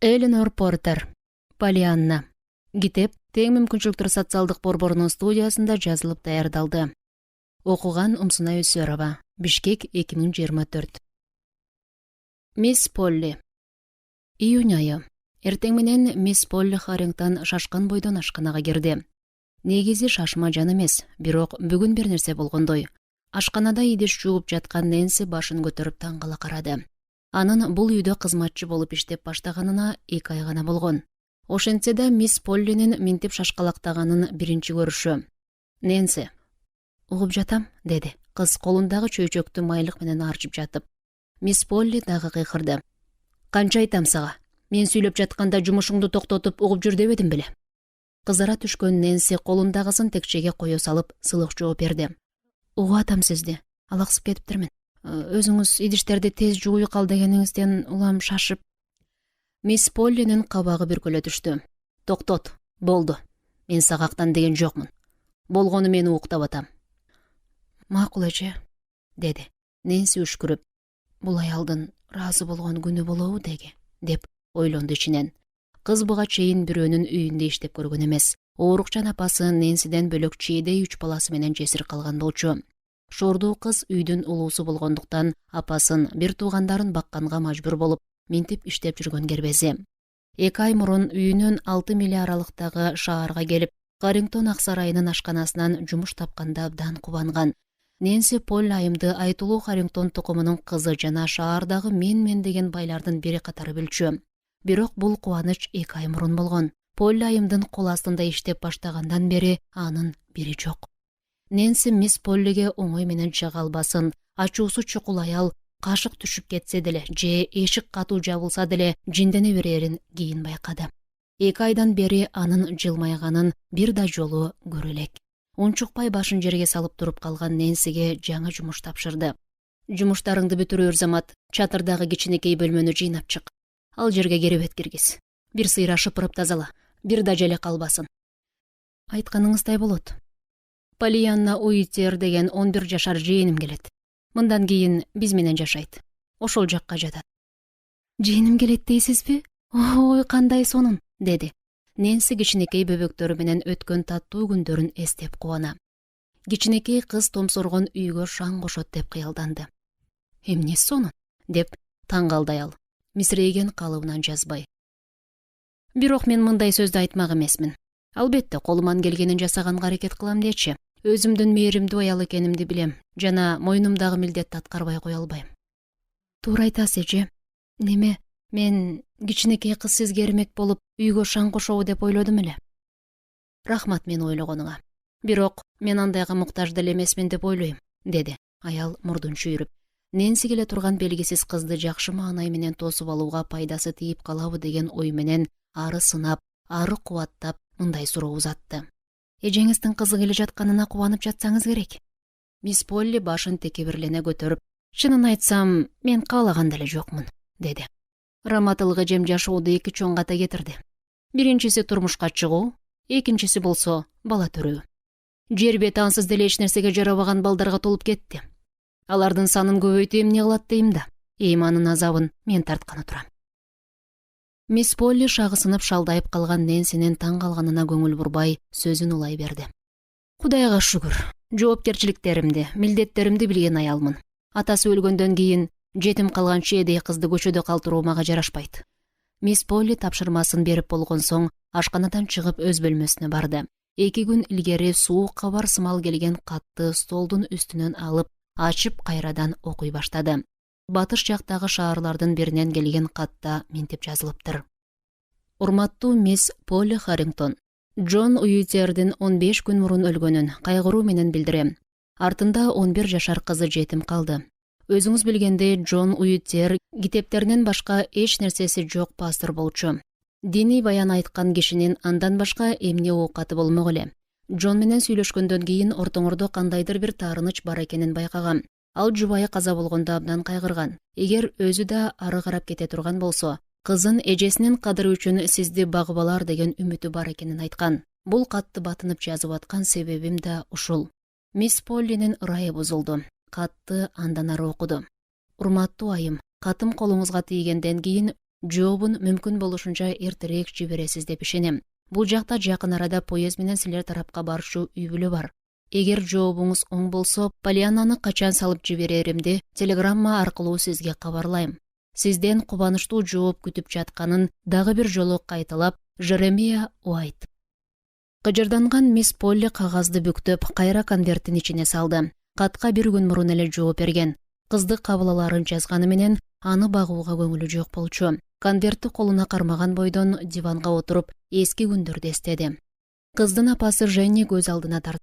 Эленор Портер. Полианна. Китеп тең мүмкүнчүлүктөр социалдык борборунун студиясында жазылып даярдалды. Окуган Умсуна Өсөрова. Бишкек 2024. Мисс Полли. Июнь айы. Эртең менен мисс Полли Харрингтон шашкан бойдон ашканага кирди. Негизи шашма жан эмес, бирок бүгүн бир нерсе болгондой. Ашканада идиш жууп жаткан Нэнси башын көтөрүп таң кала карады. Анын бул үйдө кызматчы болуп иштеп баштаганына 2 ай гана болгон. Ошентсе да мисс Поллинин минтип шашкалактаганын биринчи көрүшү. Нэнси. Угуп жатам, деди. Кыз колундагы чөйчөктү майлык менен арчып жатып. Мисс Полли дагы кыйкырды. Канча айтам сага? Мен сүйлөп жатканда жумушуңду токтотуп угуп жүр дебедим беле? Кызара түшкөн Нэнси колундагысын текчеге кое салып сылык жооп берди. Угуп атам сизди. Алаксып кетиптирмин. Өзүңүз идиштерди тез жууй кал дегениңизден улам шашып. Мисс Поллинин кабагы бүркөлө түштү. Токтот, болду. Мен сага актан деген жокмун. Болгону мен уктап атам. Макул эже, деди. Нэнси үшкүрүп. Бул аялдын ыраазы болгон күнү болобу деги, деп ойлонду ичинен. Кыз буга чейин бирөөнүн үйүндө иштеп көргөн эмес. Оорукчан апасы Нэнсиден бөлөк чийдей 3 баласы менен жесир калган болчу. Шордуу кыз үйдүн улуусу болгондуктан апасын, бир туугандарын бакканга мажбур болуп, минтип иштеп жүргөн кербези. 2 ай мурун үйүнүн 6 миля аралыктагы шаарга келип, Харрингтон ак сарайынын ашканасынан жумуш тапканда абдан кубанган. Нэнси Полли айымды айтылуу Харрингтон тукумунун кызы жана шаардагы мен деген байлардын бири катары билчү. Бирок бул кубаныч 2 ай мурун болгон. Полли айымдын кол астында иштеп баштагандан бери анын бири жок. Нэнси мисс Поллиге оңой менен чыга албасын, ачуусу чукул аял кашык түшүп кетсе деле же эшик катуу жабылса деле жиндене берерин кийин байкады. 2 айдан бери анын жылмайганын бир да жолу көрө элек. Унчукпай башын жерге салып туруп калган Нэнсиге жаңы жумуш тапшырды. Жумуштарыңды бүтүрөр замат чатырдагы кичинекей бөлмөнү жыйнап чык. Ал жерге керебет киргиз. Бир сыйра шыпырып тазала, бир да желе калбасын. Айтканыңыздай болот. Полианна Уитер деген 11 жашар жыйыным келет. Мындан кийин биз менен жашайт. Ошол жакка жатат. Жыйыным келет дейсизби? Ой, кандай сонун, деди. Нэнси кичинекей бөбөктөрү менен өткөн таттуу күндөрүн эстеп кубана. Кичинекей кыз томсоргон үйгө шаң кошот деп кыялданды. Эмне сонун, деп таң калды аял, мисирейген калыбынан жазбай. Бирок мен мындай сөздү айтмак эмесмин. Албетте колуман келгенин жасаганга аракет кылам дечи. Өзүмдүн мээримдүү аял экенимди билем жана мойнумдагы милдетти аткарбай кое албайм. Туура айтасыз эже. Неме, мен кичинекей кыз сизге эрмек болуп үйгө шаң кошобу деп ойлодум эле. Рахмат мени ойлогонуңа. Бирок мен андайга муктаж деле эмесмин деп ойлойм, деди аял мурдун чүйрүп. Нэнси келе турган белгисиз кызды жакшы маанай менен тосуп алууга пайдасы тийип калабы деген ой менен ары сынап, ары кубаттап мындай суроо узатты. Эжеңиздин кызы келе жатканына кубанып жатсаңыз керек. Мисс Полли башын текебирлене көтөрүп, чынын айтсам, мен каалаган деле жокмун, деди. Раматылык эжем жашооду 2 чоң ката кетирди. Биринчиси турмушка чыгуу, экинчиси болсо бала төрөө. Жер бети ансыз деле эч нерсеге жарабаган балдарга толуп кетти. Алардын санын көбөйтүү эмне кылат дейм да, анын азабын мен тартканы турам. Мисс Полли шагысынып шалдайып калган Нэнсинин таң калганына көңүл бурбай сөзүн улай берди. Кудайга шүгүр, жоопкерчиликтеримди, милдеттеримди билген аялмын. Атасы өлгөндөн кийин жетим калган чээдей кызды көчөдө калтыруу мага жарашпайт. Мисс Полли тапшырмасын берип болгон соң ашканадан чыгып өз бөлмөсүнө барды. 2 күн илгери суук кабар сымал келген катты столдун үстүнөн алып, ачып кайрадан окуй баштады. Батыш жактагы шаарлардын биринен келген катта минтип жазылыптыр. Урматтуу мисс Полли Харрингтон, Джон Уитердин 15 күн мурун өлгөнүн кайгыруу менен билдирем. Артында 11 жашар кызы жетим калды. Өзүңүз билгендей, Джон Уитер китептеринен башка эч нерсеси жок пастор болчу. Диний баян айткан кишинин андан башка эмне оокаты болмок эле. Джон менен сүйлөшкөндөн кийин ортоңордо кандайдыр бир таарыныч бар экенин байкагам. Ал жубайы каза болгондо абдан кайгырган. Эгер өзү да ары карап кете турган болсо, кызын эжесинин кадыры үчүн сизди багып алар деген үмүтү бар экенин айткан. Бул катты батынып жазып аткан себебим да ушул. Мисс Поллинин ырайы бузулду. Катты андан ары окуду. Урматтуу айым, катым колуңузга тийгенден кийин Жообун мүмкүн болушунча эртерээк жибересиз деп ишенем. Бул жакта жакын арада поезд менен силер тарапка барышуу үй бүлө бар. Эгер жообуңуз оң болсо, Полианнаны качан салып жибереримди телеграмма аркылуу сизге кабарлайм. Сизден кубанычтуу жооп күтүп жатканын дагы бир жолу кайталап, Жеремия Уайт. Кыжырданган мисс Полли кагазды бүктөп, кайра конверттин ичине салды. Катка бир күн мурун эле жооп берген. Кызды кабыл аларын жазганы менен аны багууга көңүлү жок болчу. Конвертти колуна кармаган бойдон диванга отуруп, эски күндөрдү эстеди. Кыздын апасы Женни көз алдына тартты.